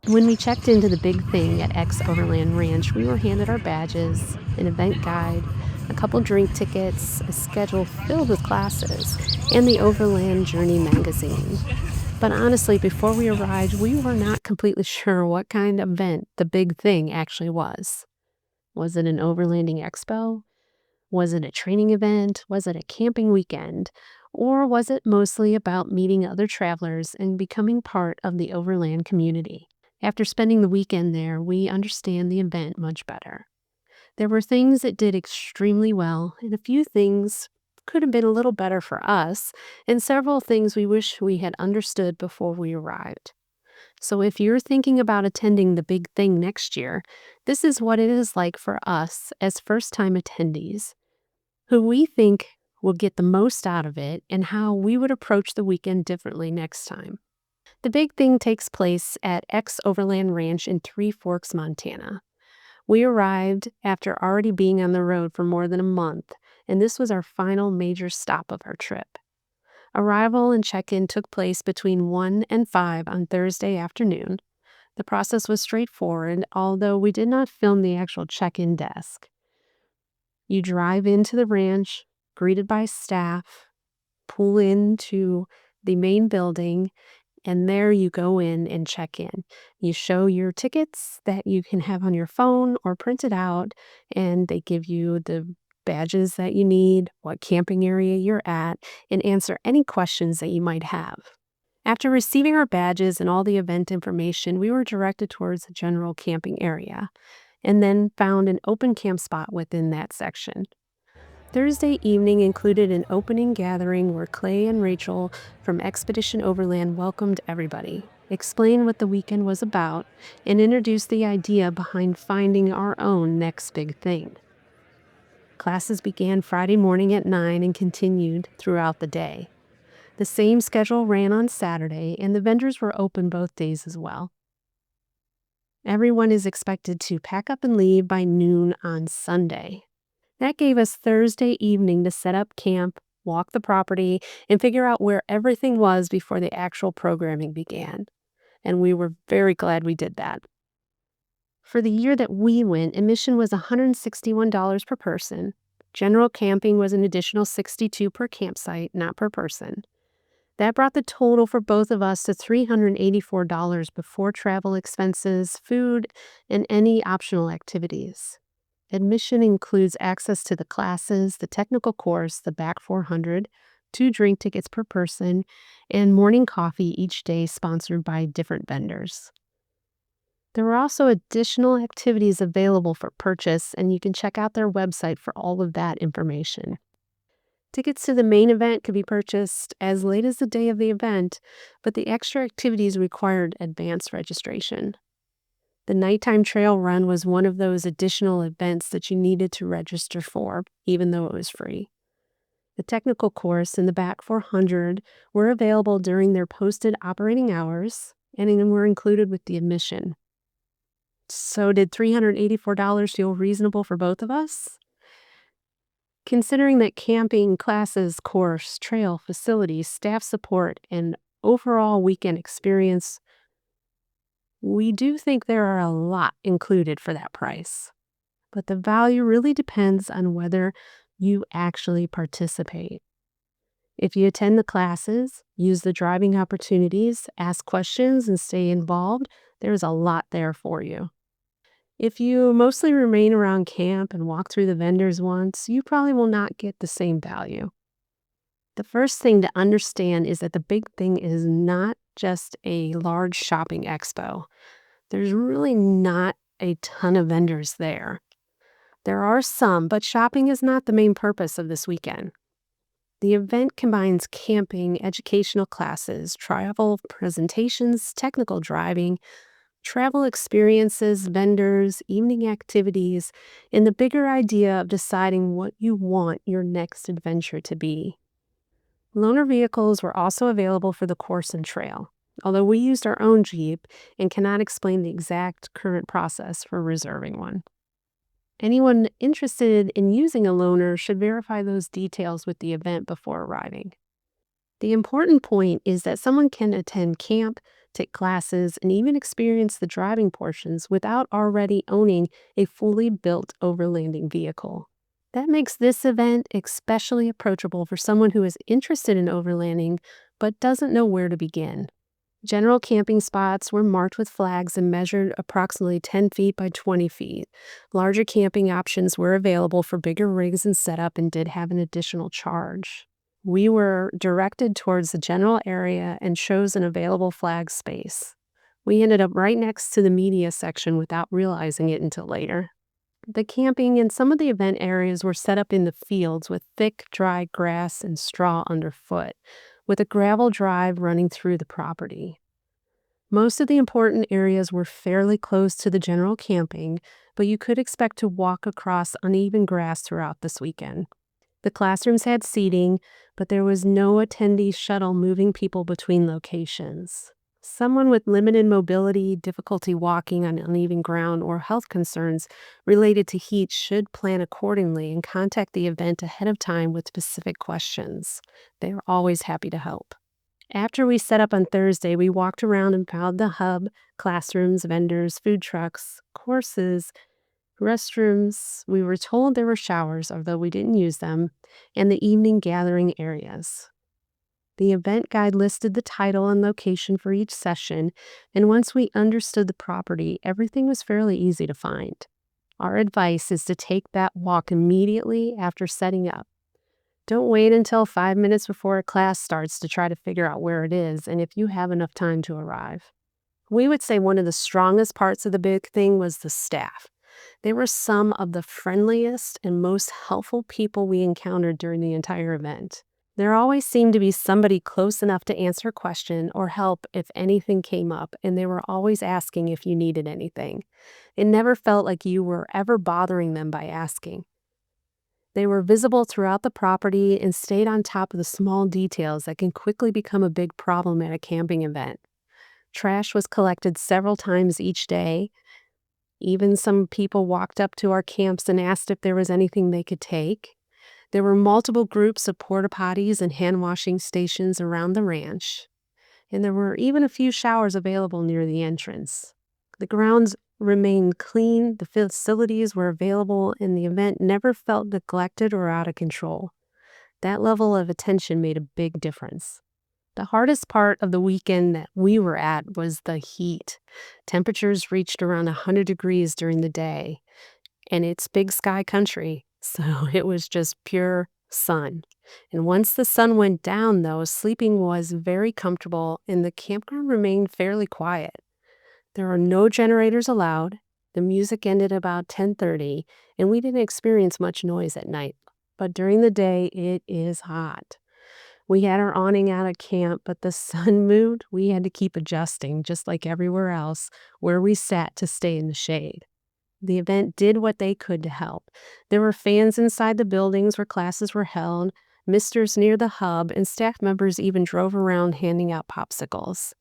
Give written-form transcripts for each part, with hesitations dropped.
When we checked into the big thing at XOverland Ranch, we were handed our badges, an event guide, a couple drink tickets, a schedule filled with classes, and the Overland Journey magazine. But honestly, before we arrived, we were not completely sure what kind of event the big thing actually was. Was it an overlanding expo? Was it a training event? Was it a camping weekend? Or was it mostly about meeting other travelers and becoming part of the overland community? After spending the weekend there, we understand the event much better. There were things it did extremely well, and a few things could have been a little better for us, and several things we wish we had understood before we arrived. So if you're thinking about attending the big thing next year, this is what it is like for us as first time attendees, who we think will get the most out of it and how we would approach the weekend differently next time. The big thing takes place at XOverland Ranch in Three Forks, Montana. We arrived after already being on the road for more than a month, and this was our final major stop of our trip. Arrival and check-in took place between 1 and 5 on Thursday afternoon. The process was straightforward, although we did not film the actual check-in desk. You drive into the ranch, greeted by staff, pull into the main building, and there you go in and check in. You show your tickets that you can have on your phone or print it out, and they give you the badges that you need, what camping area you're at, and answer any questions that you might have. After receiving our badges and all the event information, we were directed towards the general camping area, and then found an open camp spot within that section. Thursday evening included an opening gathering where Clay and Rachel from Expedition Overland welcomed everybody, explained what the weekend was about, and introduced the idea behind finding our own next big thing. Classes began Friday morning at 9 and continued throughout the day. The same schedule ran on Saturday, and the vendors were open both days as well. Everyone is expected to pack up and leave by noon on Sunday. That gave us Thursday evening to set up camp, walk the property, and figure out where everything was before the actual programming began. And we were very glad we did that. For the year that we went, admission was $161 per person. General camping was an additional $62 per campsite, not per person. That brought the total for both of us to $384 before travel expenses, food, and any optional activities. Admission includes access to the classes, the technical course, the back 400, 2 drink tickets per person, and morning coffee each day sponsored by different vendors. There were also additional activities available for purchase, and you can check out their website for all of that information. Tickets to the main event could be purchased as late as the day of the event, but the extra activities required advance registration. The nighttime trail run was one of those additional events that you needed to register for, even though it was free. The technical course and the back 400 were available during their posted operating hours and were included with the admission. So did $384 feel reasonable for both of us? Considering that camping, classes, course, trail, facilities, staff support, and overall weekend experience, we do think there are a lot included for that price. But the value really depends on whether you actually participate. If you attend the classes, use the driving opportunities, ask questions, and stay involved, there's a lot there for you. If you mostly remain around camp and walk through the vendors once, you probably will not get the same value. The first thing to understand is that the big thing is not just a large shopping expo. There's really not a ton of vendors there. There are some, but shopping is not the main purpose of this weekend. The event combines camping, educational classes, travel presentations, technical driving, travel experiences, vendors, evening activities, and the bigger idea of deciding what you want your next adventure to be. Loaner vehicles were also available for the course and trail, although we used our own Jeep and cannot explain the exact current process for reserving one. Anyone interested in using a loaner should verify those details with the event before arriving. The important point is that someone can attend camp, take classes, and even experience the driving portions without already owning a fully built overlanding vehicle. That makes this event especially approachable for someone who is interested in overlanding but doesn't know where to begin. General camping spots were marked with flags and measured approximately 10 feet by 20 feet. Larger camping options were available for bigger rigs and setup and did have an additional charge. We were directed towards the general area and chose an available flag space. We ended up right next to the media section without realizing it until later. The camping and some of the event areas were set up in the fields with thick, dry grass and straw underfoot, with a gravel drive running through the property. Most of the important areas were fairly close to the general camping, but you could expect to walk across uneven grass throughout this weekend. The classrooms had seating, but there was no attendee shuttle moving people between locations. Someone with limited mobility, difficulty walking on uneven ground, or health concerns related to heat should plan accordingly and contact the event ahead of time with specific questions. They are always happy to help. After we set up on Thursday, we walked around and found the hub, classrooms, vendors, food trucks, courses, restrooms. We were told there were showers, although we didn't use them, and the evening gathering areas. The event guide listed the title and location for each session, and once we understood the property, everything was fairly easy to find. Our advice is to take that walk immediately after setting up. Don't wait until 5 minutes before a class starts to try to figure out where it is and if you have enough time to arrive. We would say one of the strongest parts of the big thing was the staff. They were some of the friendliest and most helpful people we encountered during the entire event. There always seemed to be somebody close enough to answer a question or help if anything came up, and they were always asking if you needed anything. It never felt like you were ever bothering them by asking. They were visible throughout the property and stayed on top of the small details that can quickly become a big problem at a camping event. Trash was collected several times each day. Even some people walked up to our camps and asked if there was anything they could take. There were multiple groups of porta potties and hand washing stations around the ranch, and there were even a few showers available near the entrance. The grounds remained clean, the facilities were available, and the event never felt neglected or out of control. That level of attention made a big difference. The hardest part of the weekend that we were at was the heat. Temperatures reached around 100 degrees during the day, and it's big sky country, so it was just pure sun. And once the sun went down, though, sleeping was very comfortable and the campground remained fairly quiet. There are no generators allowed. The music ended about 10:30, and we didn't experience much noise at night. But during the day, it is hot. We had our awning out at camp, but the sun moved. We had to keep adjusting, just like everywhere else, where we sat to stay in the shade. The event did what they could to help. There were fans inside the buildings where classes were held, misters near the hub, and staff members even drove around handing out popsicles.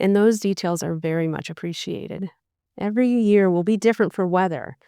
And those details are very much appreciated. Every year will be different for weather,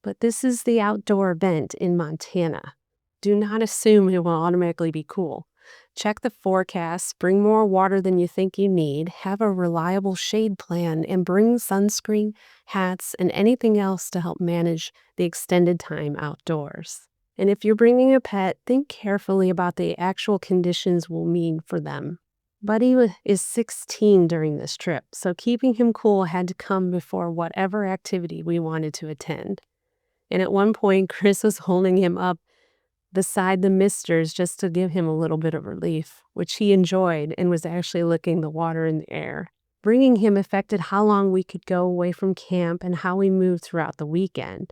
but this is the outdoor event in Montana. Do not assume it will automatically be cool. Check the forecast, bring more water than you think you need, have a reliable shade plan, and bring sunscreen, hats, and anything else to help manage the extended time outdoors. And if you're bringing a pet, think carefully about the actual conditions will mean for them. Buddy is 16 during this trip, so keeping him cool had to come before whatever activity we wanted to attend. And at one point, Chris was holding him up beside the misters just to give him a little bit of relief, which he enjoyed and was actually licking the water in the air. Bringing him affected how long we could go away from camp and how we moved throughout the weekend.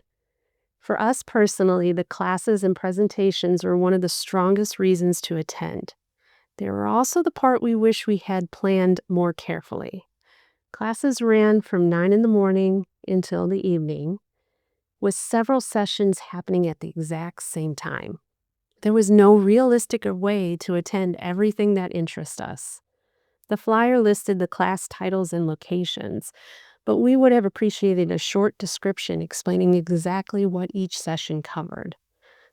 For us personally, the classes and presentations were one of the strongest reasons to attend. They were also the part we wish we had planned more carefully. Classes ran from 9 in the morning until the evening, with several sessions happening at the exact same time. There was no realistic way to attend everything that interests us. The flyer listed the class titles and locations, but we would have appreciated a short description explaining exactly what each session covered.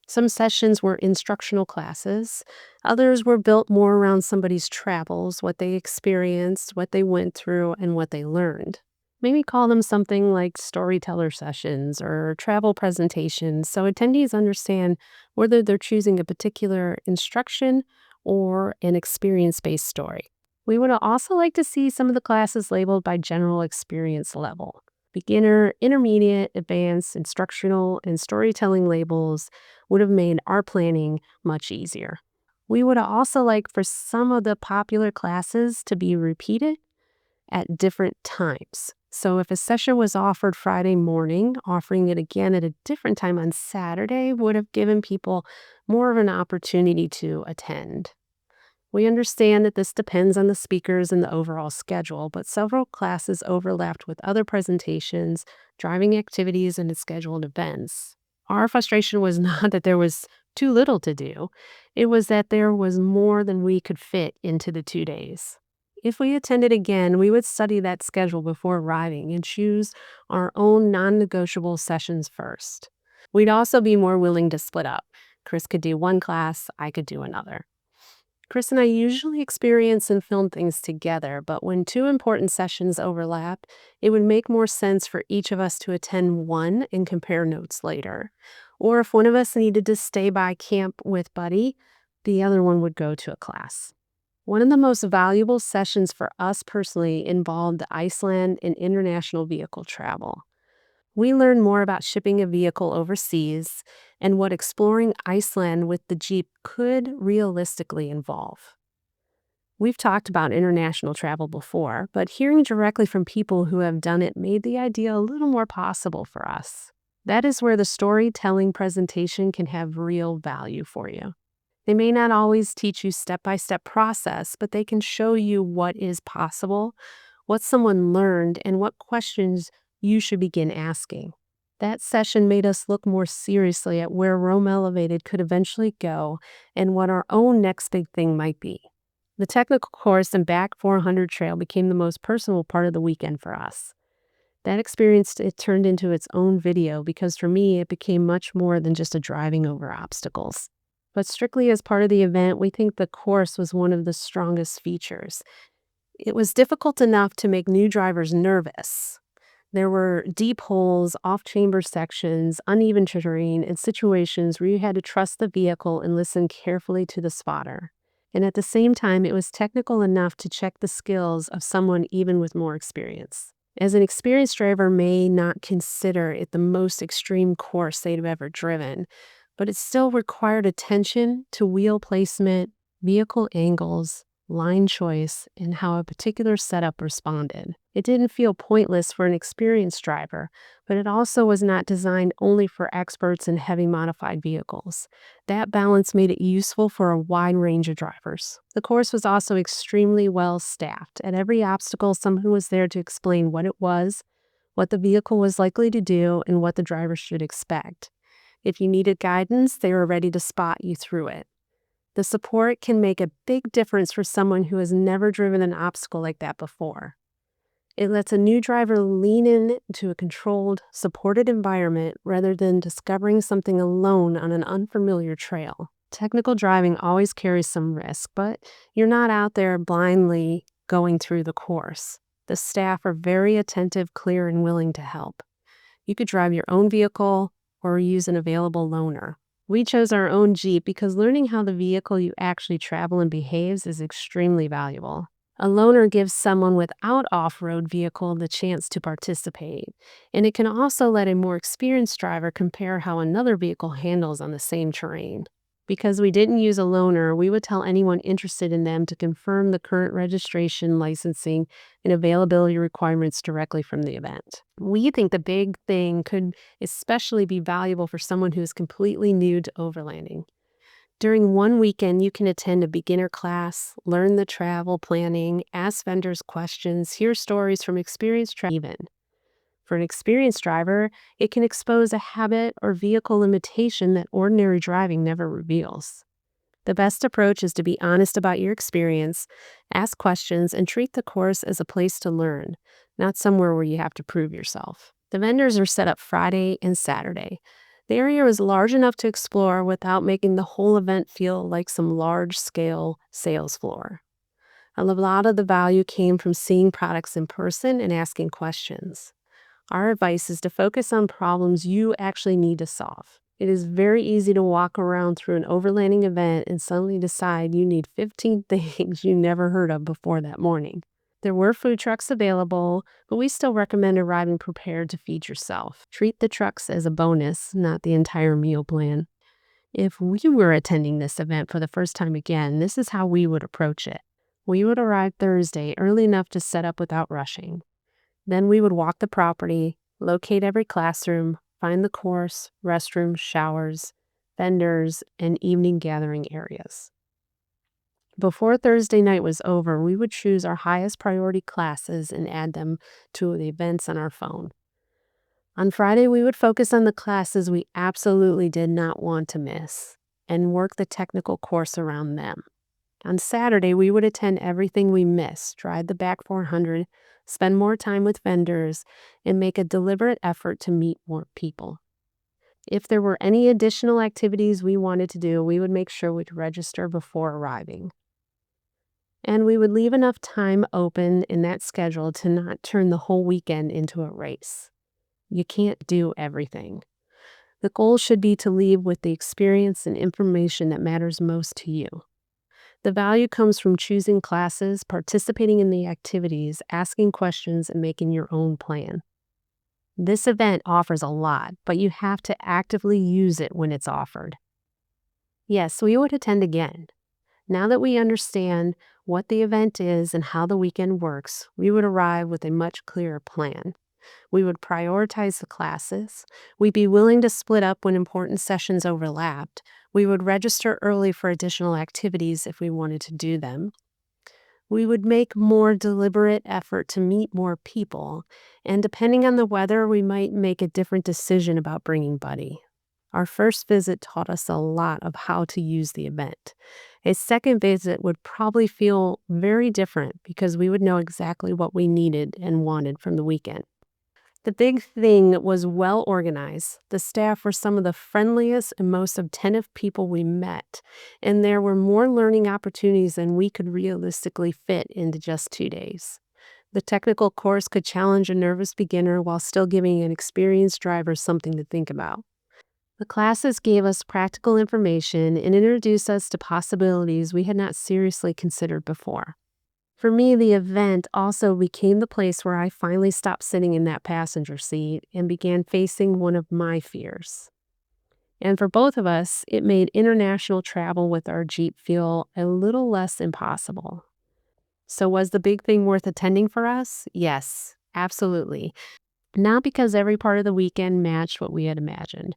Some sessions were instructional classes. Others were built more around somebody's travels, what they experienced, what they went through, and what they learned. Maybe call them something like storyteller sessions or travel presentations so attendees understand whether they're choosing a particular instruction or an experience based story. We would also like to see some of the classes labeled by general experience level. Beginner, intermediate, advanced, instructional, and storytelling labels would have made our planning much easier. We would also like for some of the popular classes to be repeated at different times. So if a session was offered Friday morning, offering it again at a different time on Saturday would have given people more of an opportunity to attend. We understand that this depends on the speakers and the overall schedule, but several classes overlapped with other presentations, driving activities, and scheduled events. Our frustration was not that there was too little to do, it was that there was more than we could fit into the 2 days. If we attended again, we would study that schedule before arriving and choose our own non negotiable sessions first. We'd also be more willing to split up. Chris could do one class, I could do another. Chris and I usually experience and film things together, but when two important sessions overlap, it would make more sense for each of us to attend one and compare notes later. Or if one of us needed to stay by camp with Buddy, the other one would go to a class. One of the most valuable sessions for us personally involved Iceland and international vehicle travel. We learned more about shipping a vehicle overseas and what exploring Iceland with the Jeep could realistically involve. We've talked about international travel before, but hearing directly from people who have done it made the idea a little more possible for us. That is where the storytelling presentation can have real value for you. They may not always teach you step-by-step process, but they can show you what is possible, what someone learned, and what questions you should begin asking. That session made us look more seriously at where Rome Elevated could eventually go and what our own next big thing might be. The technical course and back 400 trail became the most personal part of the weekend for us. That experience, it turned into its own video because for me, it became much more than just a driving over obstacles. But strictly as part of the event, we think the course was one of the strongest features. It was difficult enough to make new drivers nervous. There were deep holes, off-chamber sections, uneven terrain, and situations where you had to trust the vehicle and listen carefully to the spotter. And at the same time, it was technical enough to check the skills of someone even with more experience. As an experienced driver may not consider it the most extreme course they'd have ever driven, but it still required attention to wheel placement, vehicle angles, line choice, and how a particular setup responded. It didn't feel pointless for an experienced driver, but it also was not designed only for experts in heavy modified vehicles. That balance made it useful for a wide range of drivers. The course was also extremely well staffed. At every obstacle, someone was there to explain what it was, what the vehicle was likely to do, and what the driver should expect. If you needed guidance, they were ready to spot you through it. The support can make a big difference for someone who has never driven an obstacle like that before. It lets a new driver lean into a controlled, supported environment rather than discovering something alone on an unfamiliar trail. Technical driving always carries some risk, but you're not out there blindly going through the course. The staff are very attentive, clear, and willing to help. You could drive your own vehicle or use an available loaner. We chose our own Jeep because learning how the vehicle you actually travel and behaves is extremely valuable. A loaner gives someone without off-road vehicle the chance to participate, and it can also let a more experienced driver compare how another vehicle handles on the same terrain. Because we didn't use a loaner, we would tell anyone interested in them to confirm the current registration, licensing, and availability requirements directly from the event. We think the big thing could especially be valuable for someone who is completely new to overlanding. During one weekend, you can attend a beginner class, learn the travel planning, ask vendors questions, hear stories from experienced travelers. For an experienced driver, it can expose a habit or vehicle limitation that ordinary driving never reveals. The best approach is to be honest about your experience, ask questions, and treat the course as a place to learn, not somewhere where you have to prove yourself. The vendors are set up Friday and Saturday. The area was large enough to explore without making the whole event feel like some large-scale sales floor. A lot of the value came from seeing products in person and asking questions. Our advice is to focus on problems you actually need to solve. It is very easy to walk around through an overlanding event and suddenly decide you need 15 things you never heard of before that morning. There were food trucks available, but we still recommend arriving prepared to feed yourself. Treat the trucks as a bonus, not the entire meal plan. If we were attending this event for the first time again, this is how we would approach it. We would arrive Thursday early enough to set up without rushing. Then we would walk the property, locate every classroom, find the course, restrooms, showers, vendors, and evening gathering areas. Before Thursday night was over, we would choose our highest priority classes and add them to the events on our phone. On Friday, we would focus on the classes we absolutely did not want to miss and work the technical course around them. On Saturday, we would attend everything we missed, ride the back 400, spend more time with vendors, and make a deliberate effort to meet more people. If there were any additional activities we wanted to do, we would make sure we'd register before arriving. And we would leave enough time open in that schedule to not turn the whole weekend into a race. You can't do everything. The goal should be to leave with the experience and information that matters most to you. The value comes from choosing classes, participating in the activities, asking questions, and making your own plan. This event offers a lot, but you have to actively use it when it's offered. Yes, we would attend again. Now that we understand what the event is and how the weekend works, we would arrive with a much clearer plan. We would prioritize the classes. We'd be willing to split up when important sessions overlapped. We would register early for additional activities if we wanted to do them. We would make more deliberate effort to meet more people, and depending on the weather, we might make a different decision about bringing Buddy. Our first visit taught us a lot of how to use the event. A second visit would probably feel very different because we would know exactly what we needed and wanted from the weekend. The big thing was well organized. The staff were some of the friendliest and most attentive people we met, and there were more learning opportunities than we could realistically fit into just 2 days. The technical course could challenge a nervous beginner while still giving an experienced driver something to think about. The classes gave us practical information and introduced us to possibilities we had not seriously considered before. For me, the event also became the place where I finally stopped sitting in that passenger seat and began facing one of my fears. And for both of us, it made international travel with our Jeep feel a little less impossible. So was the big thing worth attending for us? Yes, absolutely. Not because every part of the weekend matched what we had imagined,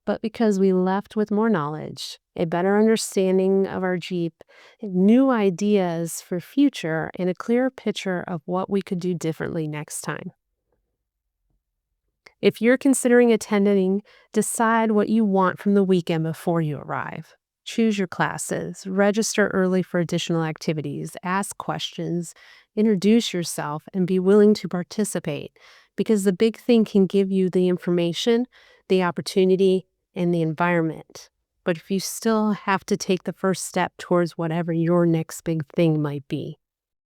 but because we left with more knowledge, a better understanding of our Jeep, new ideas for future, and a clearer picture of what we could do differently next time. If you're considering attending, decide what you want from the weekend before you arrive. Choose your classes, register early for additional activities, ask questions, introduce yourself, and be willing to participate, because the big thing can give you the information, the opportunity, and the environment. But if you still have to take the first step towards whatever your next big thing might be.